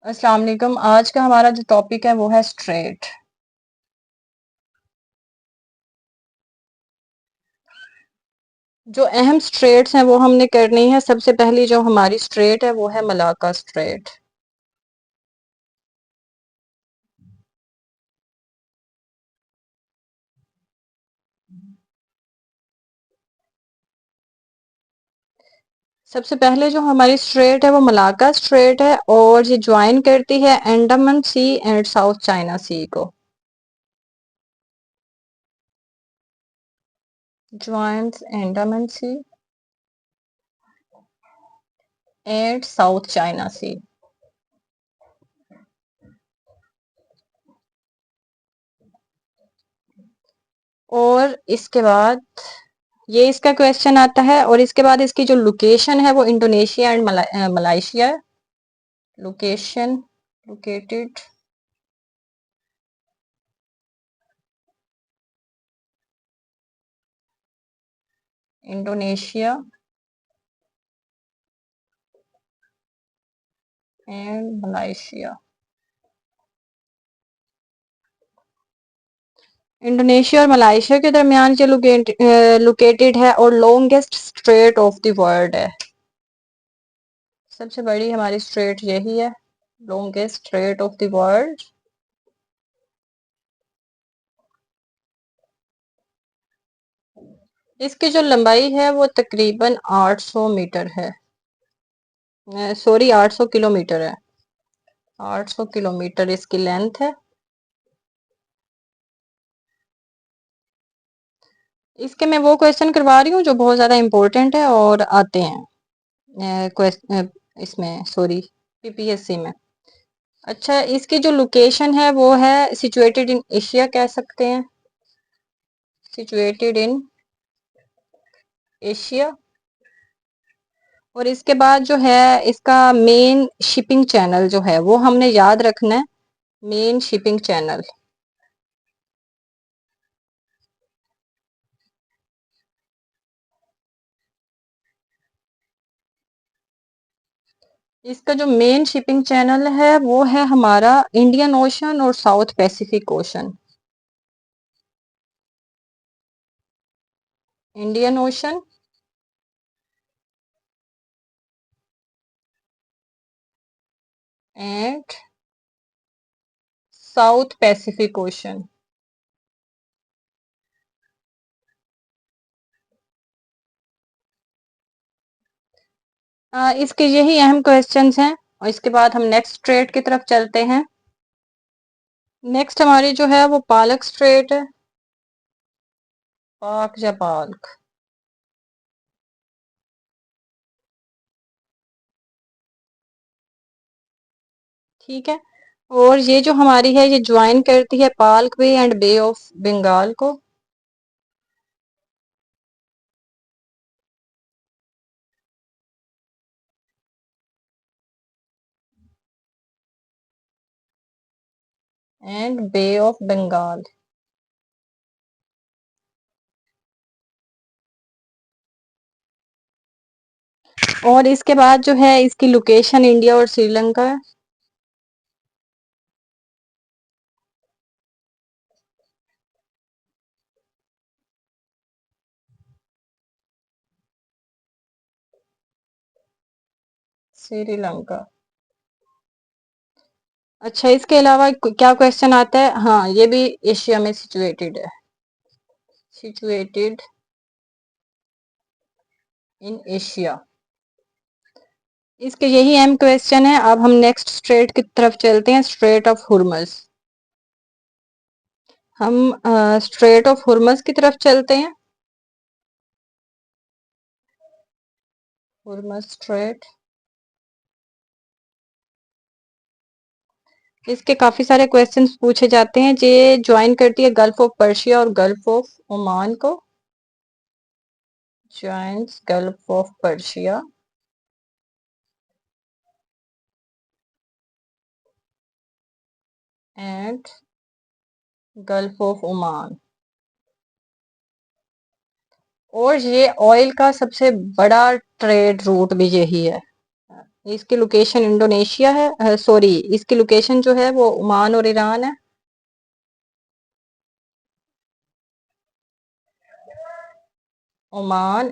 अस्सलाम वालेकुम। आज का हमारा जो टॉपिक है वो है स्ट्रेट। जो अहम स्ट्रेट्स हैं वो हमने करनी है। सबसे पहली जो हमारी स्ट्रेट है वो है मलाका स्ट्रेट। सबसे पहले जो हमारी स्ट्रेट है वो मलाका स्ट्रेट है और ये ज्वाइन करती है Andaman Sea and South China Sea को। Joins Andaman Sea and South China Sea. और इसके बाद ये इसका क्वेश्चन आता है और इसके बाद इसकी जो लोकेशन है वो Indonesia and Malaysia. Location located Indonesia and Malaysia. Indonesia और मलाइशिया के दरमियान ये लोकेटेड है और longest straight of the world है। सबसे बड़ी हमारी स्ट्रेट यही है, longest straight of the world. इसकी जो लंबाई है वो तकरीबन 800 मीटर है, सॉरी 800 किलोमीटर है। 800 किलोमीटर इसकी लेंथ है। इसके मैं वो क्वेश्चन करवा रही हूँ जो बहुत ज्यादा इम्पोर्टेंट है और आते हैं इसमें, सॉरी, पीपीएससी में। अच्छा, इसकी जो लोकेशन है वो है सिचुएटेड इन एशिया कह सकते हैं, सिचुएटेड इन एशिया। और इसके बाद जो है इसका मेन शिपिंग चैनल जो है वो हमने याद रखना है, मेन शिपिंग चैनल। इसका जो मेन शिपिंग चैनल है वो है हमारा इंडियन ओशन और south Pacific ocean. Indian ocean and south Pacific ocean. इसके यही अहम क्वेश्चंस हैं और इसके बाद हम नेक्स्ट स्ट्रेट की तरफ चलते हैं। नेक्स्ट हमारी जो है वो पालक स्ट्रेट है, पाक या पाल्क, ठीक है। और ये जो हमारी है ये ज्वाइन करती है Palk Bay and Bay of Bengal को। And Bay of Bengal. और इसके बाद जो है इसकी लोकेशन इंडिया और श्रीलंका है। श्रीलंका। अच्छा, इसके अलावा क्या क्वेश्चन आता है? हाँ, ये भी एशिया में सिचुएटेड है, सिचुएटेड इन एशिया। इसके यही अहम क्वेश्चन है। अब हम नेक्स्ट स्ट्रेट की तरफ चलते हैं, स्ट्रेट ऑफ हुरमस। हम स्ट्रेट ऑफ हुरमस की तरफ चलते हैं। हुरमस स्ट्रेट। इसके काफी सारे क्वेश्चंस पूछे जाते हैं। ये ज्वाइन करती है गल्फ ऑफ पर्शिया और गल्फ ऑफ ओमान को। Joins gulf of Persia and Gulf of Oman. और ये ऑयल का सबसे बड़ा ट्रेड रूट भी यही है, इसकी लोकेशन इंडोनेशिया है, सॉरी इसकी लोकेशन जो है वो ओमान और ईरान है। ओमान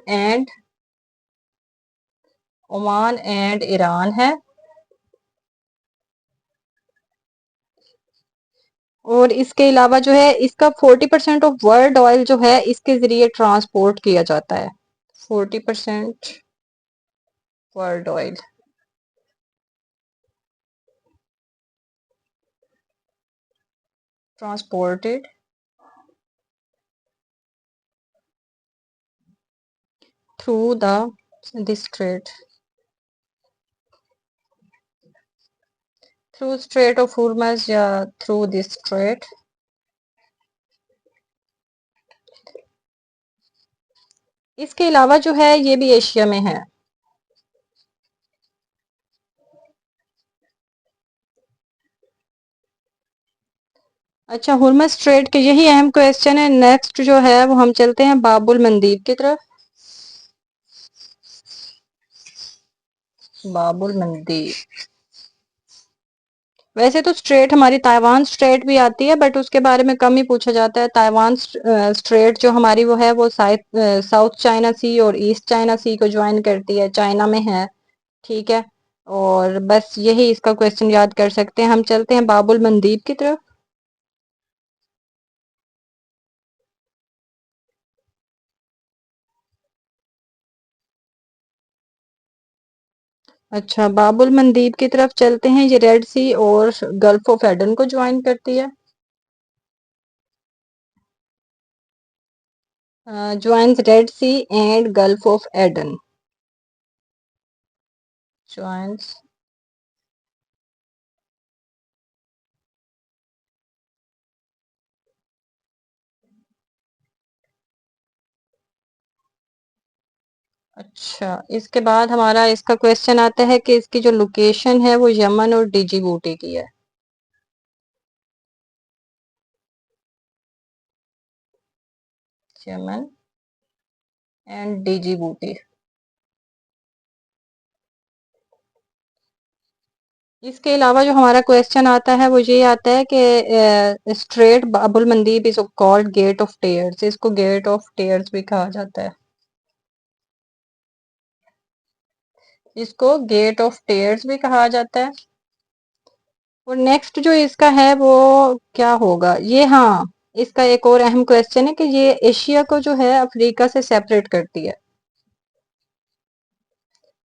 एंड ईरान है। और इसके अलावा जो है इसका 40% ऑफ वर्ल्ड ऑयल जो है इसके जरिए ट्रांसपोर्ट किया जाता है। 40% world oil transported through the this strait through Strait of Hormuz या through this strait। इसके अलावा जो है ये भी एशिया में है। अच्छा, हुरमस स्ट्रेट के यही अहम क्वेश्चन है। नेक्स्ट जो है वो हम चलते हैं बाबुल मंदीब की तरफ। बाबुल मंदीब वैसे तो स्ट्रेट हमारी ताइवान स्ट्रेट भी आती है, बट उसके बारे में कम ही पूछा जाता है। ताइवान स्ट्रेट जो हमारी वो है वो साउथ चाइना सी और ईस्ट चाइना सी को ज्वाइन करती है, चाइना में है। ठीक है, और बस यही इसका क्वेश्चन याद कर सकते हैं। हम चलते हैं बाबुल मंदीब की तरफ। अच्छा, बाबुल मंदीब की तरफ चलते हैं। ये रेड सी और गल्फ ऑफ एडन को ज्वाइन करती है। Joins Red Sea and Gulf of Aden. Joins अच्छा, इसके बाद हमारा इसका क्वेश्चन आता है कि इसकी जो लोकेशन है वो यमन और डिजिबूटी की है। Yemen and Djibouti. इसके अलावा जो हमारा क्वेश्चन आता है वो ये आता है कि strait Bab el Mandeb is called Gate of Tears. इसको गेट ऑफ टेयर्स भी कहा जाता है। इसको गेट ऑफ टेयर्स भी कहा जाता है। और नेक्स्ट जो इसका है वो क्या होगा ये, हाँ, इसका एक और अहम क्वेश्चन है कि ये एशिया को जो है अफ्रीका से सेपरेट करती है।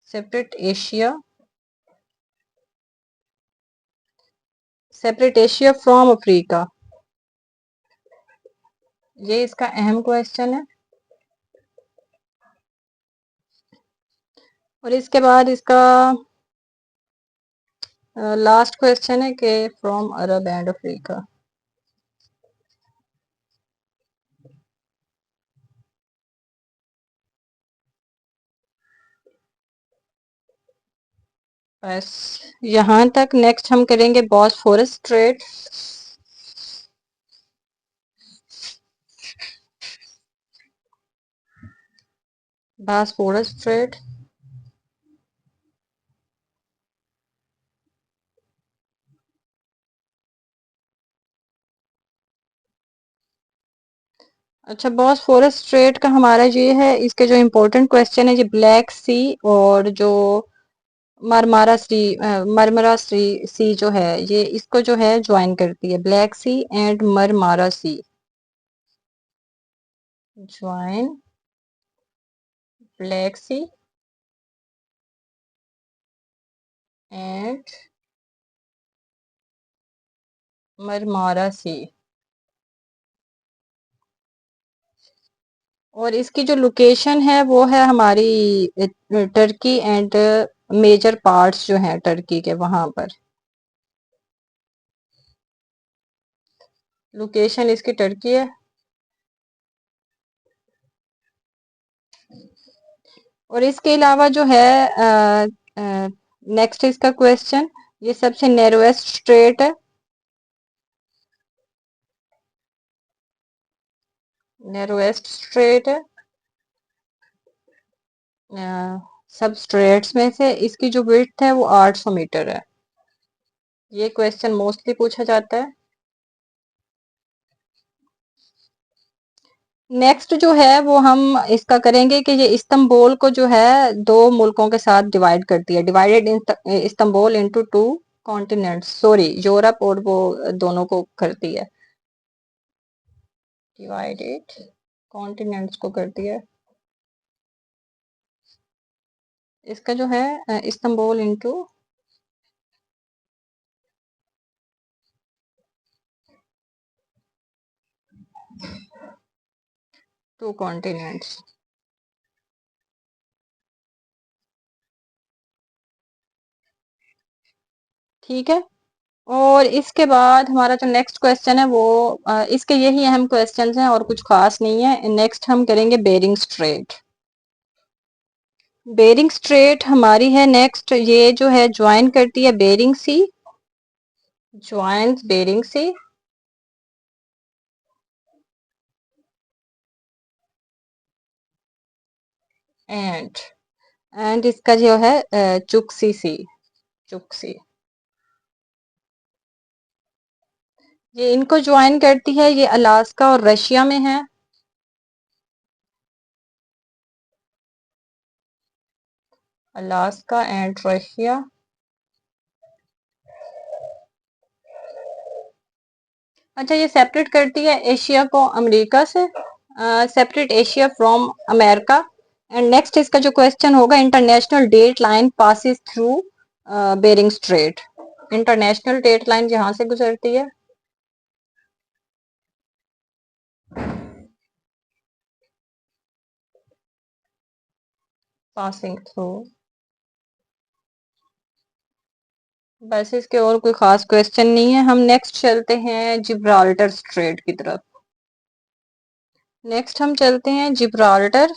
Separate Asia, separate Asia from Africa. ये इसका अहम क्वेश्चन है। और इसके बाद इसका लास्ट क्वेश्चन है कि फ्रॉम अरब एंड अफ्रीका। बस यहाँ तक। नेक्स्ट हम करेंगे बॉस्फोरस स्ट्रेट। Bosphorus straight. अच्छा, बॉस्फोरस स्ट्रेट का हमारा ये है, इसके जो इम्पोर्टेंट क्वेश्चन है, ये ब्लैक सी और जो मरमरा सी जो है ये इसको जो है ज्वाइन करती है। Black Sea and Marmara Sea join Black Sea and Marmara Sea. और इसकी जो लोकेशन है वो है हमारी टर्की एंड मेजर पार्ट्स जो हैं टर्की के वहां पर। लोकेशन इसकी टर्की है। और इसके अलावा जो है नेक्स्ट इसका क्वेश्चन, ये सबसे नैरोएस्ट स्ट्रेट है। नैरोएस्ट स्ट्रेट है सब स्ट्रेट्स में से इसकी जो विड्थ है वो 800 मीटर है। ये क्वेश्चन मोस्टली पूछा जाता है। नेक्स्ट जो है वो हम इसका करेंगे कि ये इस्तांबुल को जो है दो मुल्कों के साथ डिवाइड करती है। Divided Istanbul into two continents, sorry Europe और वो दोनों को करती है, डिवाइडेड कॉन्टिनेंट्स को करती है। इसका जो है इस्तांबुल इनटू टू कॉन्टिनेंट्स। ठीक है। और इसके बाद हमारा जो नेक्स्ट क्वेश्चन है वो इसके यही अहम क्वेश्चंस हैं और कुछ खास नहीं है। नेक्स्ट हम करेंगे बेरिंग स्ट्रेट। बेरिंग स्ट्रेट हमारी है नेक्स्ट, ये जो है ज्वाइन करती है Bering Sea, joins Bering Sea and इसका जो है चुक्सी सी, चुक्सी, ये इनको ज्वाइन करती है। ये अलास्का और रशिया में है। Alaska and Russia. अच्छा, ये सेपरेट करती है एशिया को अमेरिका से, separate Asia from America. And next इसका जो क्वेश्चन होगा, international date line passes through Bering Strait. International date line जहां से गुजरती है, पासिंग थ्रू। बस इसके और कोई खास क्वेश्चन नहीं है। हम नेक्स्ट चलते हैं जिब्राल्टर स्ट्रेट की तरफ। नेक्स्ट हम चलते हैं जिब्राल्टर।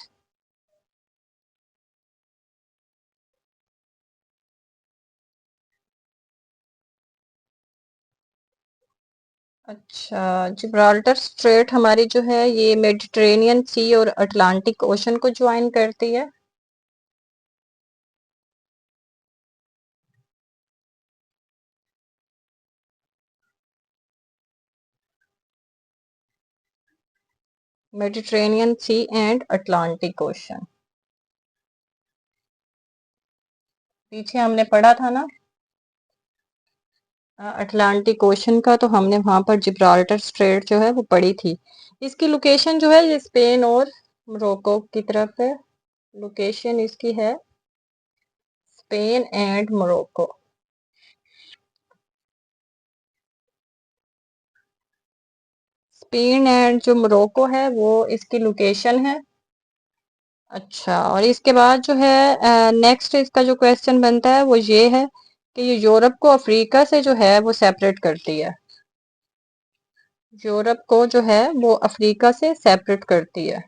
अच्छा, जिब्राल्टर स्ट्रेट हमारी जो है ये मेडिटेरेनियन सी और अटलांटिक ओशन को ज्वाइन करती है। Mediterranean Sea and Atlantic Ocean. पीछे हमने पढ़ा था ना अटलांटिक ओशन का, तो हमने वहां पर जिब्राल्टर स्ट्रेट जो है वो पढ़ी थी। इसकी लोकेशन जो है ये स्पेन और मोरक्को की तरफ है। लोकेशन इसकी है Spain and Morocco. Spain and जो मोरक्को है वो इसकी लोकेशन है। अच्छा, और इसके बाद जो है नेक्स्ट इसका जो क्वेश्चन बनता है वो ये है कि ये यूरोप को अफ्रीका से जो है वो सेपरेट करती है। यूरोप को जो है वो अफ्रीका से सेपरेट करती है।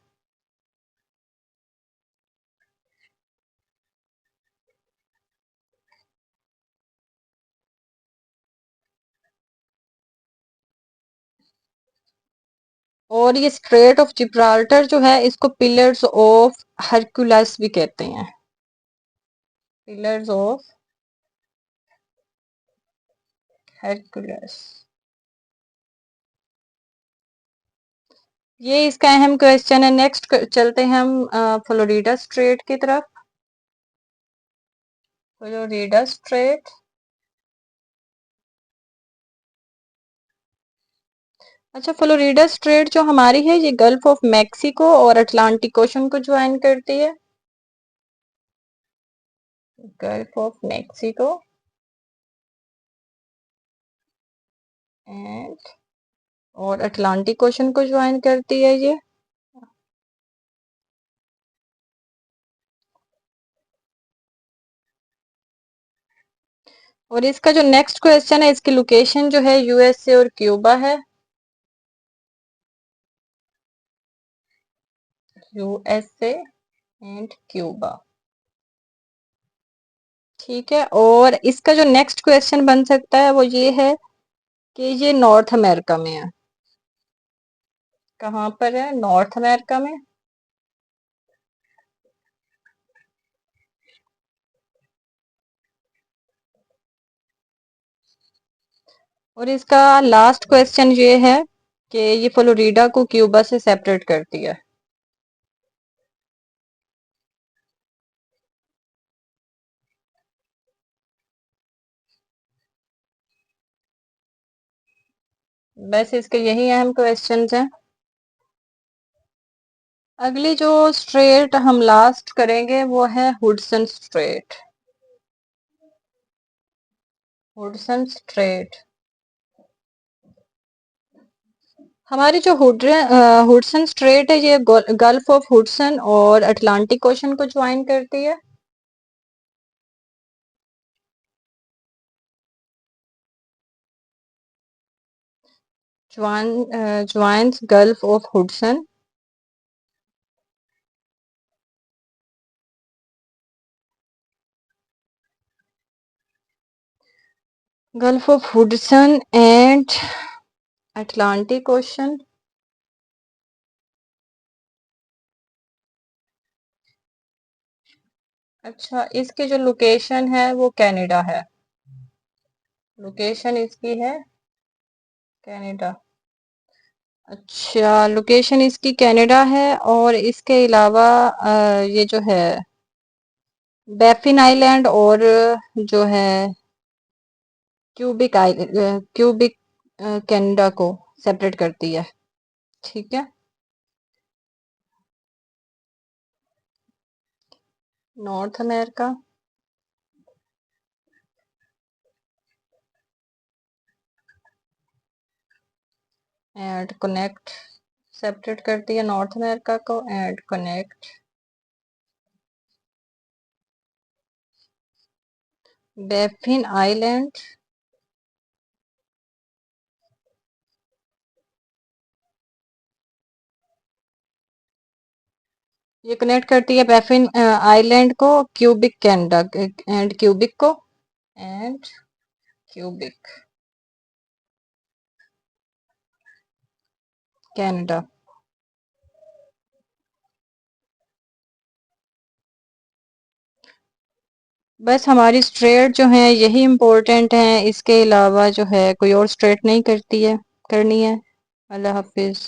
और ये स्ट्रेट ऑफ जिब्राल्टर जो है इसको पिलर्स ऑफ हरकुलस भी कहते हैं। Pillars of Hercules. ये इसका अहम क्वेश्चन है। नेक्स्ट चलते हैं हम फ्लोरिडा स्ट्रेट की तरफ। Florida straight. अच्छा, फ्लोरिडा स्ट्रेट जो हमारी है ये गल्फ ऑफ मैक्सिको और अटलांटिक ओशन को ज्वाइन करती है। गल्फ ऑफ मैक्सिको एंड और अटलांटिक ओशन को ज्वाइन करती है ये। और इसका जो नेक्स्ट क्वेश्चन है इसकी लोकेशन जो है यूएसए और क्यूबा है। USA and Cuba. ठीक है। और इसका जो नेक्स्ट क्वेश्चन बन सकता है वो ये है कि ये नॉर्थ अमेरिका में है। कहाँ पर है? नॉर्थ अमेरिका में। और इसका लास्ट क्वेश्चन ये है कि ये फ्लोरिडा को क्यूबा से सेपरेट करती है। बस इसके यही अहम क्वेश्चंस हैं। अगली जो स्ट्रेट हम लास्ट करेंगे वो है हुडसन स्ट्रेट। हुडसन स्ट्रेट हमारी जो हुडसन स्ट्रेट है ये गल्फ ऑफ हुडसन और अटलांटिक ओशन को ज्वाइन करती है। Joins gulf of Hudson gulf of Hudson and Atlantic ocean. अच्छा, इसकी जो लोकेशन है वो कनाडा है। लोकेशन इसकी है कनाडा। अच्छा, लोकेशन इसकी कनाडा है और इसके अलावा ये जो है बैफिन आइलैंड और जो है क्यूबिक कनाडा को सेपरेट करती है। ठीक है। North America and connect separate करती है नॉर्थ अमेरिका को एंड कनेक्ट बैफिन आइलैंड ये कनेक्ट करती है बैफिन आइलैंड को क्यूबिक कनाडा एंड क्यूबिक को एंड क्यूबिक कनाडा। बस हमारी स्ट्रेट जो है यही इम्पोर्टेंट है, इसके अलावा जो है कोई और स्ट्रेट नहीं करती है करनी है। अल्लाह हाफिज।